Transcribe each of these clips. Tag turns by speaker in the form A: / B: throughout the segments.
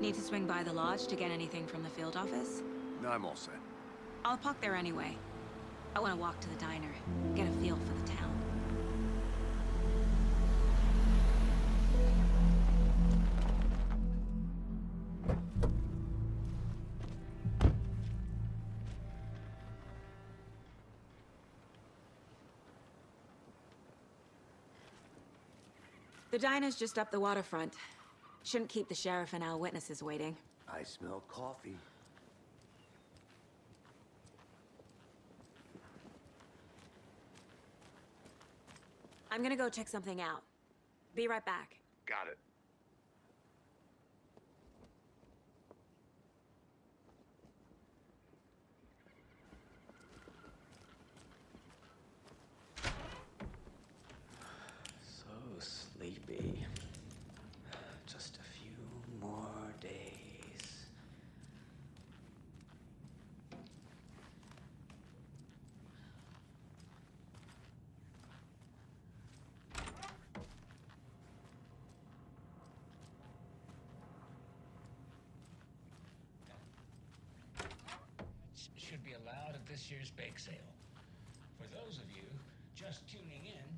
A: Need to swing by the lodge to get anything from the field office?
B: No, I'm all set.
A: I'll park there anyway. I want to walk to the diner, get a feel for the town. The diner's just up the waterfront. Shouldn't keep the sheriff and our witnesses waiting.
B: I smell coffee.
A: I'm gonna go check something out. Be right back.
B: Got it.
C: So sleepy. Just a few more days.
D: Should be allowed at this year's bake sale. For those of you just tuning in,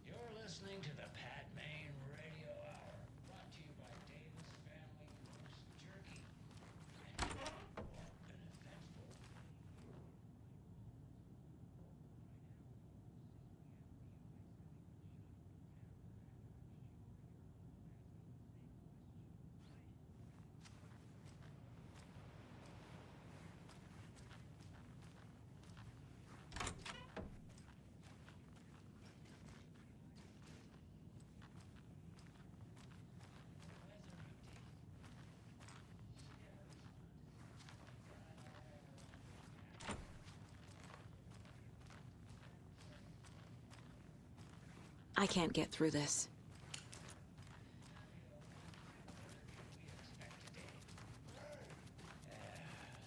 D: you're listening to the Pat Maine Radio Hour, brought to you by Davis Family Roast Jerky. And for an eventful
A: I can't get through this.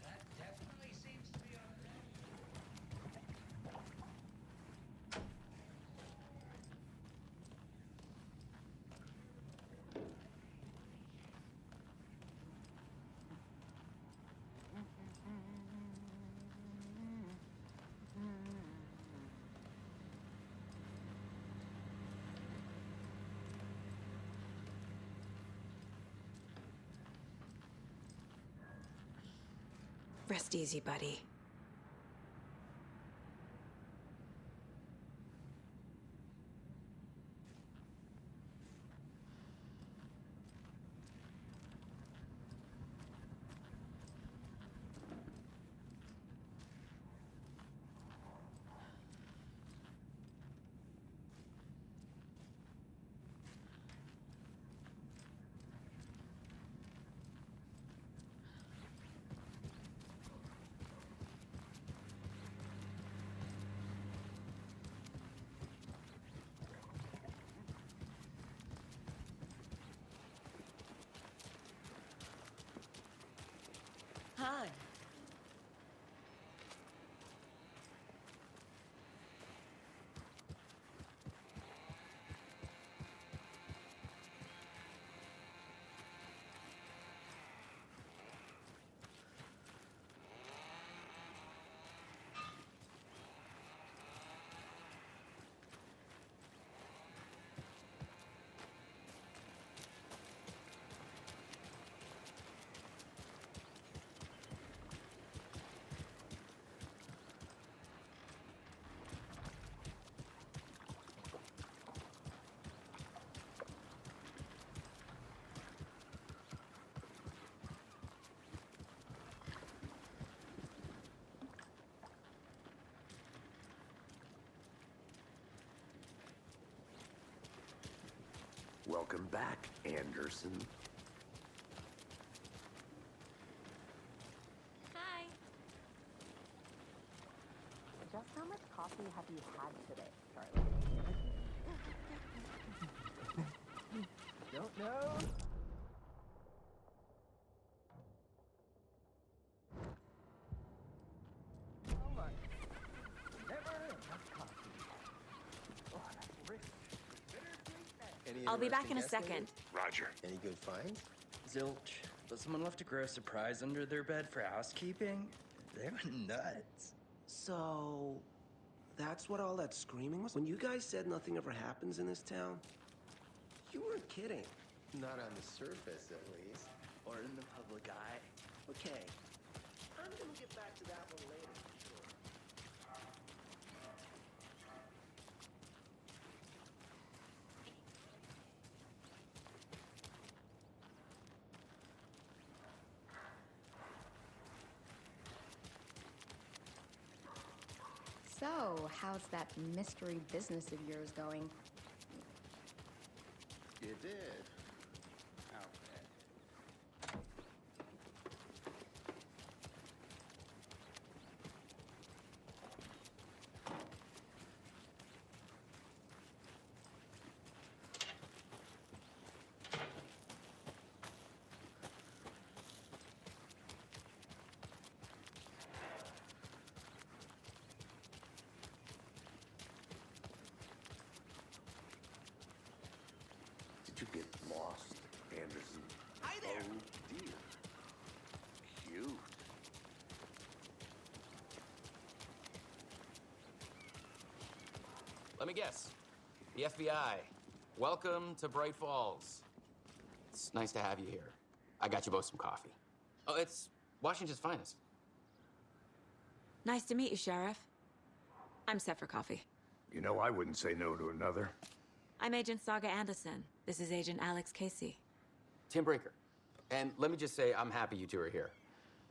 D: that definitely seems to be on
A: Rest easy, buddy. Hi.
B: Welcome back, Anderson.
A: Hi.
E: Just how much coffee have you had today, Charlie? Don't know. Oh my. Never enough coffee. Oh, that's rich. Bittersweet.
F: Any
A: I'll be back
F: interesting
A: in a
F: guests
A: second.
F: lately?
B: Roger.
F: Any good finds?
C: Zilch,
F: But someone left a gross surprise under their bed for housekeeping? They went nuts.
G: So, that's what all that screaming was? When you guys said nothing ever happens in this town, you weren't kidding.
F: Not on the surface, at least. Or in the public eye.
G: Okay, I'm gonna get back to that one later, for sure.
H: So, how's that mystery business of yours going?
F: You did. Outfit.
B: Did you get lost, Anderson?
G: Hi there!
B: Oh, dear. Cute.
I: Let me guess. The FBI. Welcome to Bright Falls. It's nice to have you here. I got you both some coffee. Oh, it's Washington's finest.
A: Nice to meet you, Sheriff. I'm set for coffee.
B: You know, I wouldn't say no to another.
A: I'm Agent Saga Anderson. This is Agent Alex Casey.
I: Tim Breaker. And let me just say, I'm happy you two are here.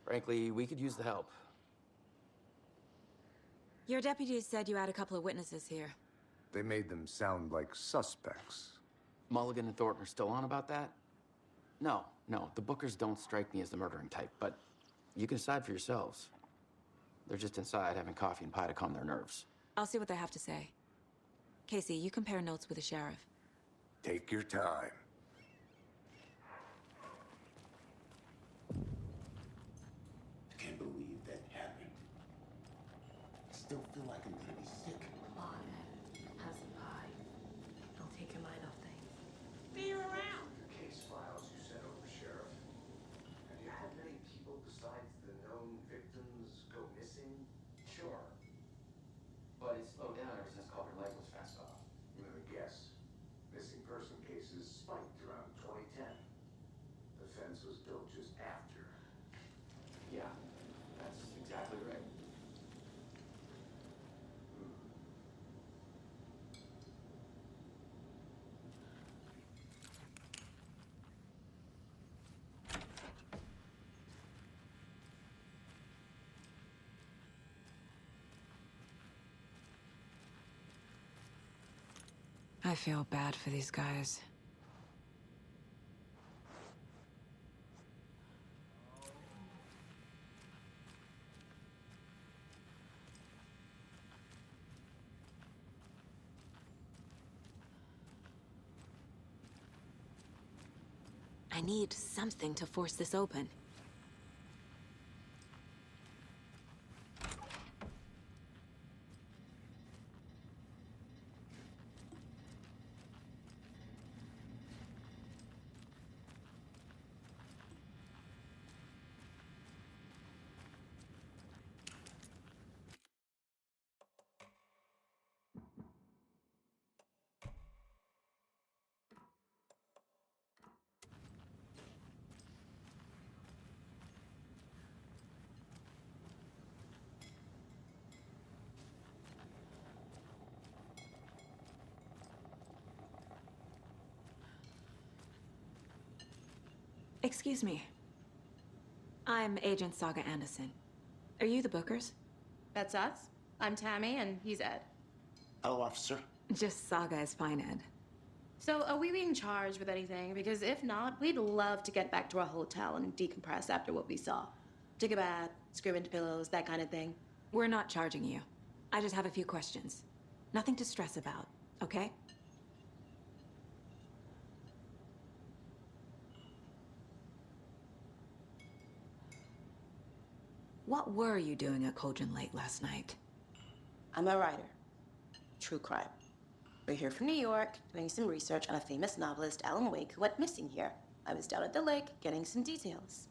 I: Frankly, we could use the help.
A: Your deputies said you had a couple of witnesses here.
B: They made them sound like suspects.
I: Mulligan and Thornton are still on about that? No, the Bookers don't strike me as the murdering type, but you can decide for yourselves. They're just inside having coffee and pie to calm their nerves.
A: I'll see what they have to say. Casey, you compare notes with the sheriff.
B: Take your time.
J: I can't believe that happened. I still feel like I'm gonna be sick.
K: Come on, Ed. Have some pie. It'll take your mind off things.
D: Be around.
B: Your case files you sent over, Sheriff. Have you had many people besides the known victims go missing?
I: Sure. But it slowed down ever since Culver Lake was fast off.
B: Let me guess. Missing person cases spiked around 2010. The fence was built just after.
I: Yeah, that's exactly right.
A: I feel bad for these guys. I need something to force this open. Excuse me. I'm Agent Saga Anderson. Are you the Bookers?
K: That's us. I'm Tammy, and he's Ed.
J: Hello, officer.
A: Just Saga is fine, Ed.
K: So, are we being charged with anything? Because if not, we'd love to get back to our hotel and decompress after what we saw. Take a bath, scream into pillows, that kind of thing.
A: We're not charging you. I just have a few questions. Nothing to stress about, okay? What were you doing at Cauldron Lake last night?
K: I'm a writer. True crime. We're here from New York, doing some research on a famous novelist, Alan Wake, who went missing here. I was down at the lake getting some details.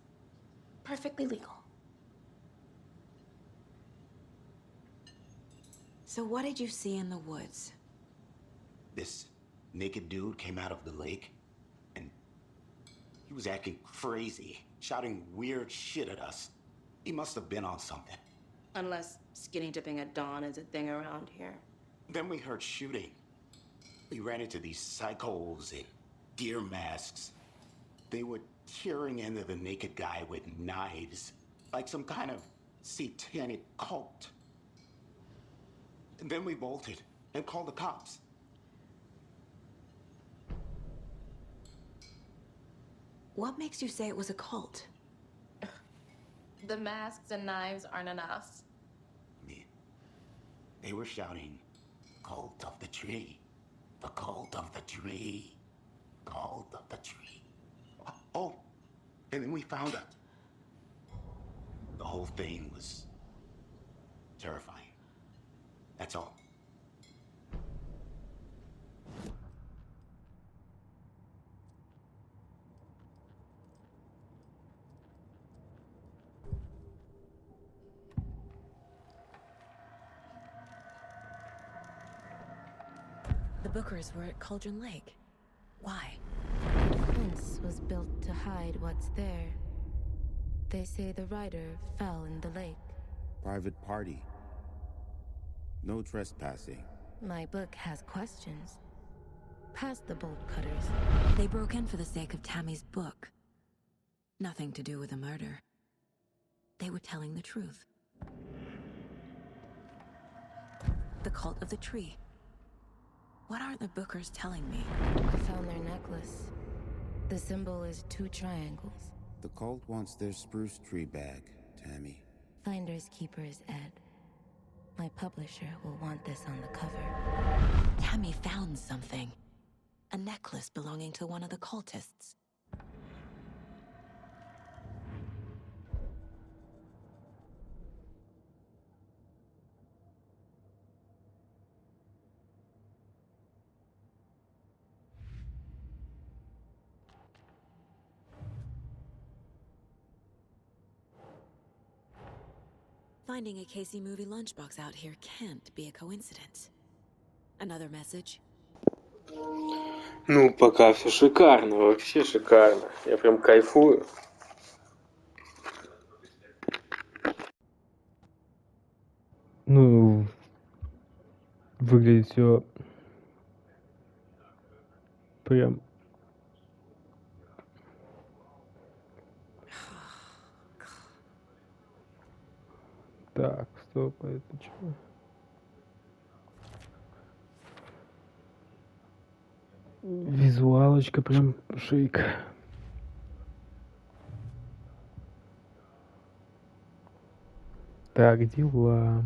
K: Perfectly legal.
A: So what did you see in the woods?
J: This naked dude came out of the lake, and he was acting crazy, shouting weird shit at us. He must have been on something.
K: Unless skinny dipping at dawn is a thing around here.
J: Then we heard shooting. We ran into these psychos in deer masks. They were tearing into the naked guy with knives, like some kind of satanic cult. And then we bolted and called the cops.
A: What makes you say it was a cult?
K: The masks and knives aren't enough.
J: They were shouting, "Cult of the tree, the cult of the tree, cult of the tree." Oh, and then we found it. The whole thing was terrifying. That's all.
A: The Bookers were at Cauldron Lake. Why?
L: The fence was built to hide what's there. They say the rider fell in the lake.
M: Private party. No trespassing.
L: My book has questions. Past the bolt cutters.
A: They broke in for the sake of Tammy's book. Nothing to do with the murder. They were telling the truth. The cult of the tree. What are the Bookers telling me?
L: I found their necklace. The symbol is 2 triangles.
M: The cult wants their spruce tree bag, Tammy.
L: Finders keepers, Ed. My publisher will want this on the cover.
A: Tammy found something. A necklace belonging to one of the cultists. Finding a Casey movie lunchbox out here can't be a coincidence. Another message?
N: Ну, пока все шикарно, вообще шикарно. Я прям кайфую. Ну, выглядит все прям... Так, стоп, а это чего? Визуалочка прям шик. Так, дела.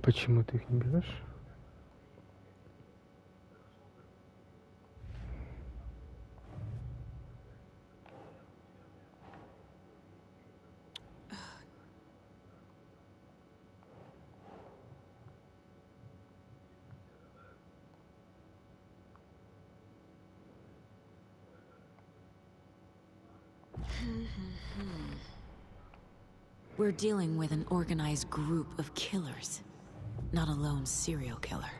N: Почему ты их не берешь?
A: We're dealing with an organized group of killers, not a lone serial killer.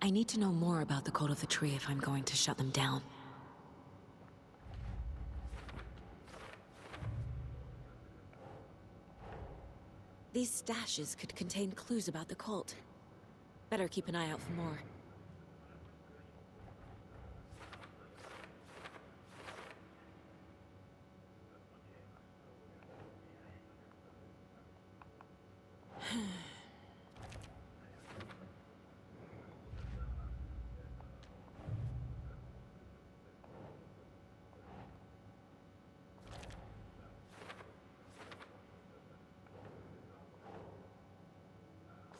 A: I need to know more about the Cult of the Tree if I'm going to shut them down. These stashes could contain clues about the cult. Better keep an eye out for more.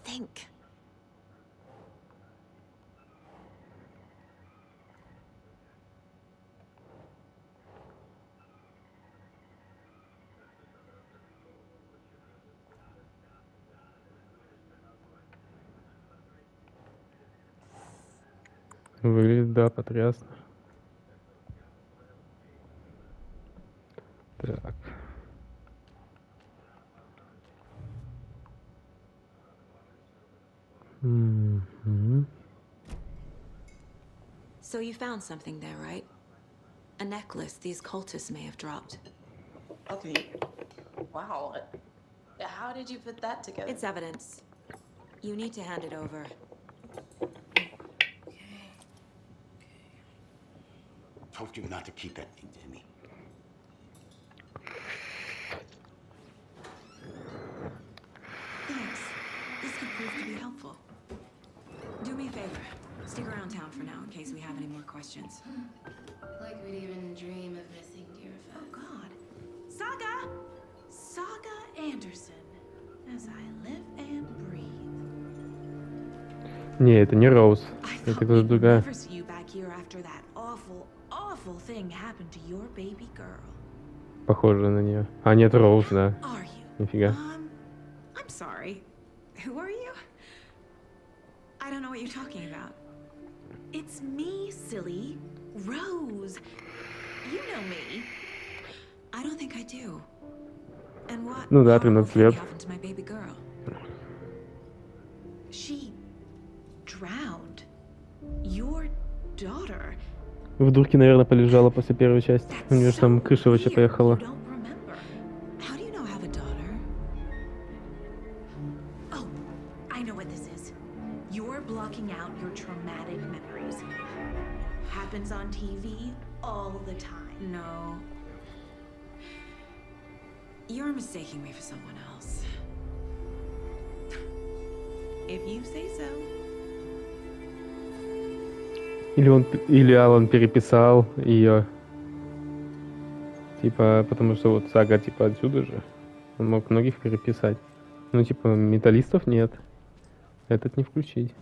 A: Think.
N: Выглядит, да, потрясно. Так. Мгм.
A: So you found something there, right? A necklace these cultists may have dropped.
K: Okay. Wow. How did you put that together?
A: It's evidence. You need to hand it over.
J: Told you not to keep that thing, Timmy.
A: Thanks. This could prove to be helpful. Do me a favor. Stick around town for now in case we have any more questions.
K: Like we'd even dream of missing dear friends.
O: Oh, God. Saga! Saga Anderson. As I live and breathe.
N: Не, это не Роуз. Это кто-то другая.
O: Never see you back here after that awful thing happened to your baby girl.
N: Похоже на нее. А, нет, Роуз, да. Нифига.
O: I'm sorry. Who are you?
A: I don't know what you're talking about.
O: It's me, silly. Rose. You know me.
A: I don't think I do. And what
N: Ну да, 13 лет.
A: happened to my baby girl?
O: She drowned. Your daughter.
N: В дурке, наверное, полежала после первой части. У нее же там крыша вообще поехала.
A: How do you know I have a daughter?
O: Oh, I know what this is. You're blocking out your traumatic memories. Happens on TV all the time.
A: No. You're mistaking me for someone else.
O: If you say so.
N: Или Алан переписал ее. Типа, потому что вот Сага типа отсюда же. Он мог многих переписать. Ну, типа, металлистов нет. Этот не включить.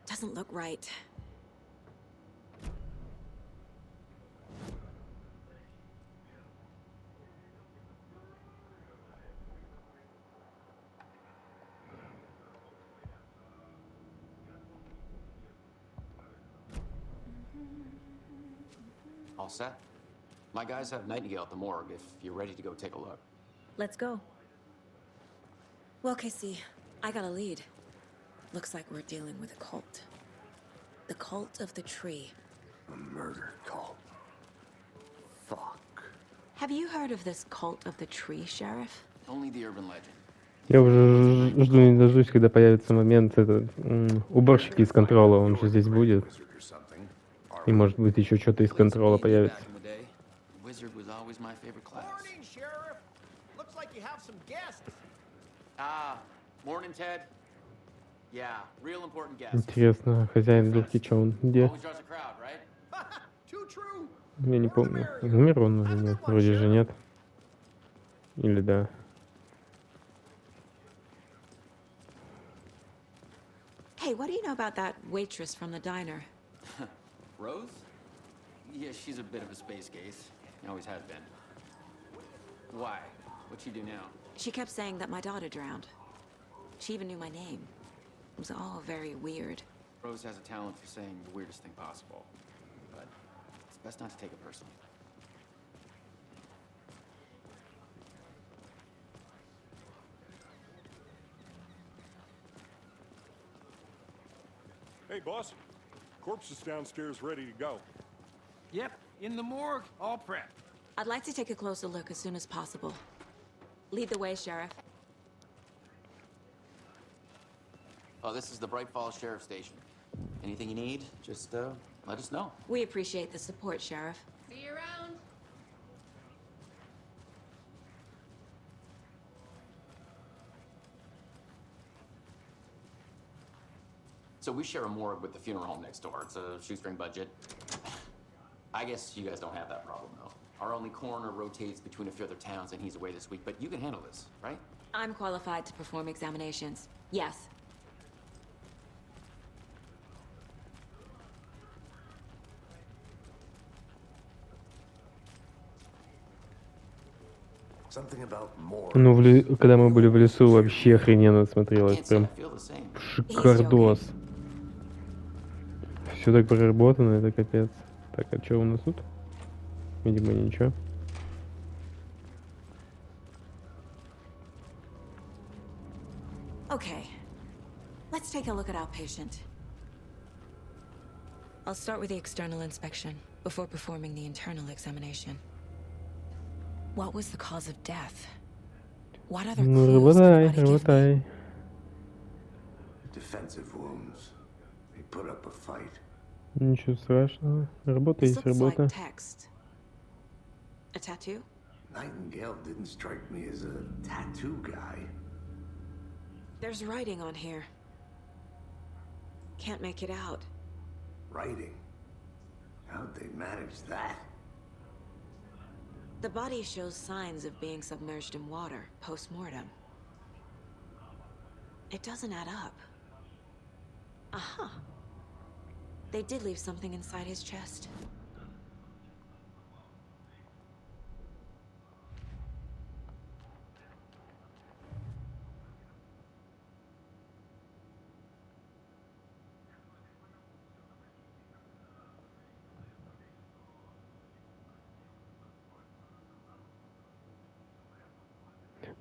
A: Doesn't look right.
I: All set? My guys have Nightingale at the morgue if you're ready to go take a look.
A: Let's go. Well, Casey, I got a lead. Looks like we're dealing with a cult. The cult of the tree.
G: A murder cult. Fuck.
A: Have you heard of this cult of the tree, Sheriff?
I: Only the urban legend.
N: Я уже жду не дождусь, когда появится момент этот уборщики из контрола, он же здесь будет. И может быть еще что-то из контрола появится.
I: Wizard was always my favorite class.
P: Morning, Sheriff. Looks like you have some guests.
I: Morning, Ted. Yeah, real important guest.
N: Интересно, хозяин дурки, что он где?
I: Always draws a crowd, right?
P: Too true.
N: Я не помню. Умер он или нет? Вроде же нет. Или да.
A: Hey, what do you know about that waitress from the diner?
I: Rose? Yeah, she's a bit of a space case. Always has been. Why? What'd she do now?
A: She kept saying that my daughter drowned. She even knew my name. It was all very weird.
I: Rose has a talent for saying the weirdest thing possible. But it's best not to take it personally.
Q: Hey, boss. Corpse is downstairs ready to go.
P: Yep, in the morgue, all prepped.
A: I'd like to take a closer look as soon as possible. Lead the way, Sheriff.
I: Oh, this is the Bright Falls Sheriff Station. Anything you need, just let us know.
A: We appreciate the support, Sheriff.
K: See you around.
I: So we share a morgue with the funeral home next door. It's a shoestring budget. I guess you guys don't have that problem, though. Our only coroner rotates between a few other towns, and he's away this week. But you can handle this, right?
A: I'm qualified to perform examinations. Yes.
B: Something about more.
N: Ну, когда мы были в лесу, вообще охрененно смотрелось. Прям шикардос. Все так проработано, это капец. Так, а что у нас тут? Видимо, ничего.
A: Okay. Let's take a look at our patient. I'll start with the external inspection before performing the internal examination. What was the cause of death? What other
N: Ну,
A: clues could
N: работай,
A: Roddy give me?
N: работай.
B: Defensive wounds. They put up a fight.
N: Ничего страшного. Работа
A: This
N: есть
A: looks like
N: работа.
A: text. A tattoo?
B: Nightingale didn't strike me as a tattoo guy.
A: There's writing on here. Can't make it out.
B: Writing? How'd they manage that?
A: The body shows signs of being submerged in water post-mortem. It doesn't add up. Aha. They did leave something inside his chest.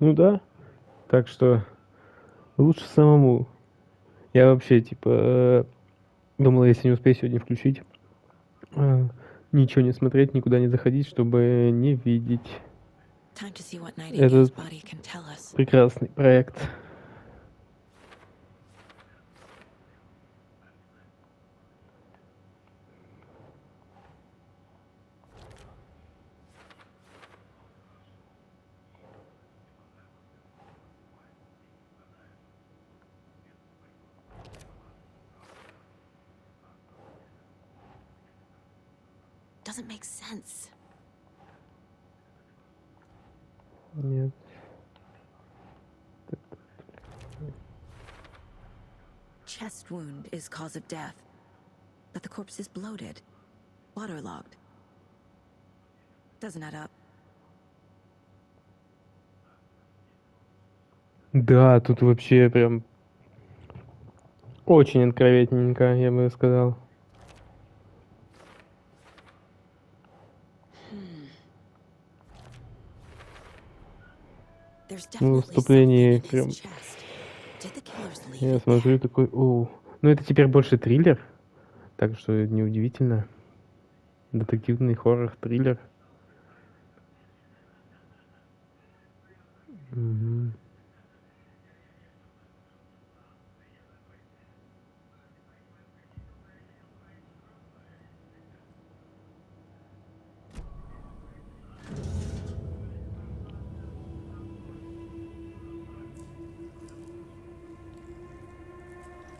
N: Ну да. Так что лучше самому. Я вообще, типа, думал, если не успею сегодня включить, ничего не смотреть, никуда не заходить, чтобы не видеть этот прекрасный проект.
A: Doesn't make sense.
N: Нет.
A: Chest wound is cause of death, but the corpse is bloated, waterlogged. Doesn't add up.
N: Да, тут вообще прям очень откровенненько, я бы сказал. Ну, вступление прям... Я смотрю такой, оу. Ну, это теперь больше триллер, так что неудивительно. Детективный хоррор, триллер. Угу.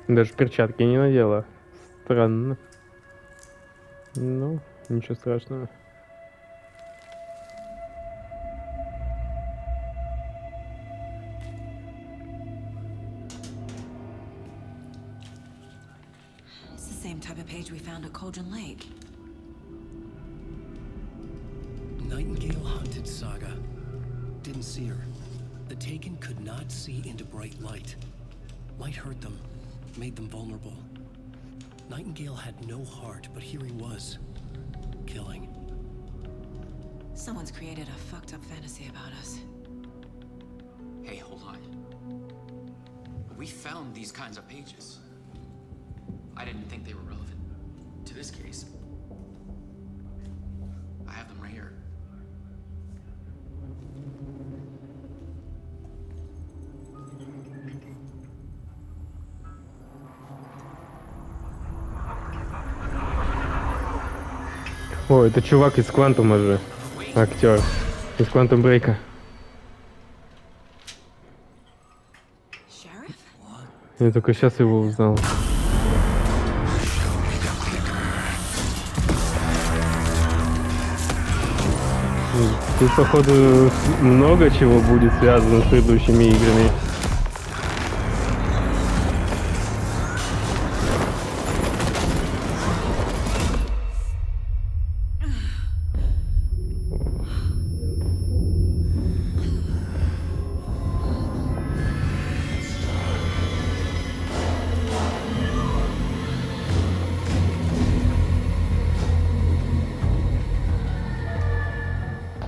N: Даже перчатки не надела. Странно. Ну, ничего страшного.
A: It's the same type of page we found at Cauldron Lake.
R: Nightingale hunted Saga. Didn't see her. The Taken could not see into bright light. Light hurt them. Made them vulnerable. Nightingale had no heart, but here he was, killing.
A: Someone's created a fucked up fantasy about us.
I: Hey, hold on. We found these kinds of pages. I didn't think they were relevant to this case. I have them right here.
N: О, это чувак из Квантума же. Актер. Из Квантум Брейка. Я только сейчас его узнал. Тут, походу, много чего будет связано с предыдущими играми.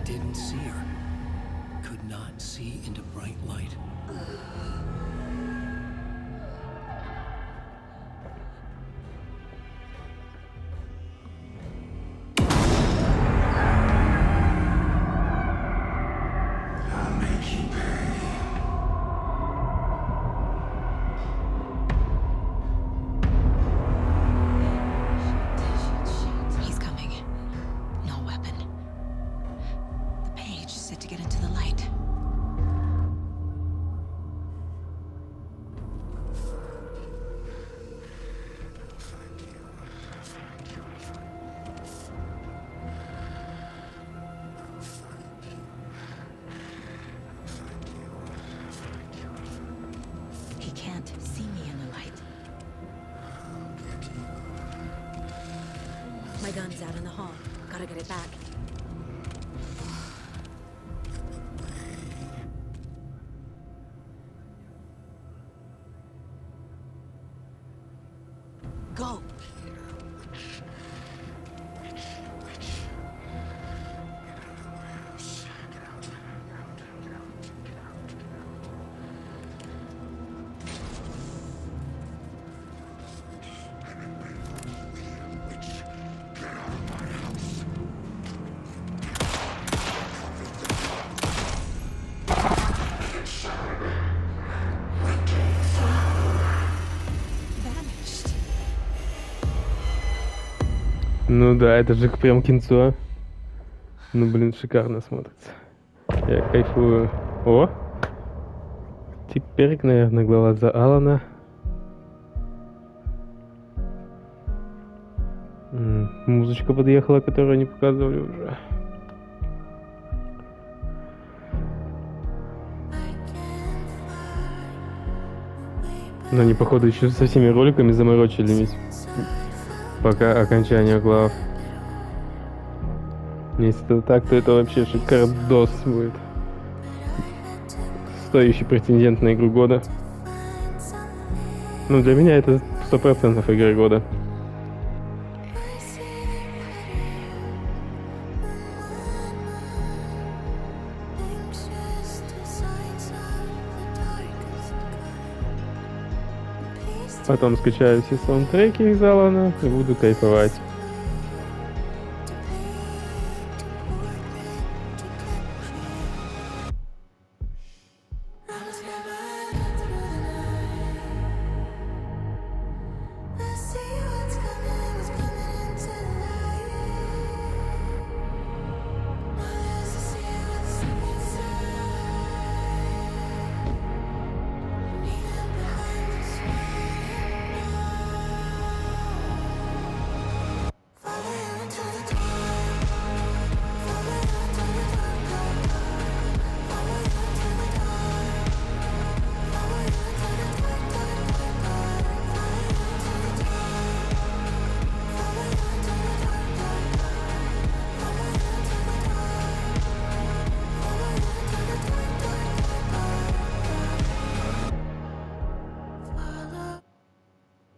R: Didn't see her. Could not see into bright light.
A: He's coming. No weapon. The page said to get into the light. He can't see me in the light. My gun's out in the hall. Gotta get it back. Go!
N: Ну да, это же прям кинцо. Ну блин, шикарно смотрится. Я кайфую. О! Теперь, наверное, глава за Алана. Музычка подъехала, которую они показывали уже. Но они, походу, еще со всеми роликами заморочились. Пока окончание глав. Если это так, то это вообще шикардос будет. Стоящий претендент на игру года. Ну, для меня это 100% игра года. Потом скачаю все саундтреки из Алана и буду кайфовать.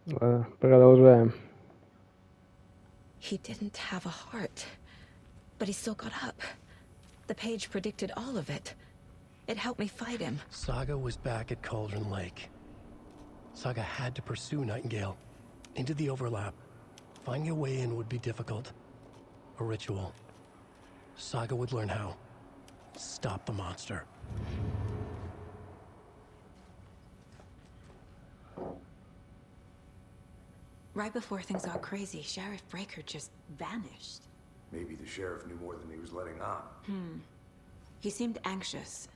N: Ладно, продолжаем.
A: He didn't have a heart, but he still got up. The page predicted all of it. It helped me fight him.
R: Saga was back at Cauldron Lake. Saga had to pursue Nightingale into the overlap. Finding a way in would be difficult. A ritual. Saga would learn how. Stop the monster.
A: Right before things got crazy, Sheriff Breaker just vanished.
B: Maybe the sheriff knew more than he was letting on.
A: He seemed anxious,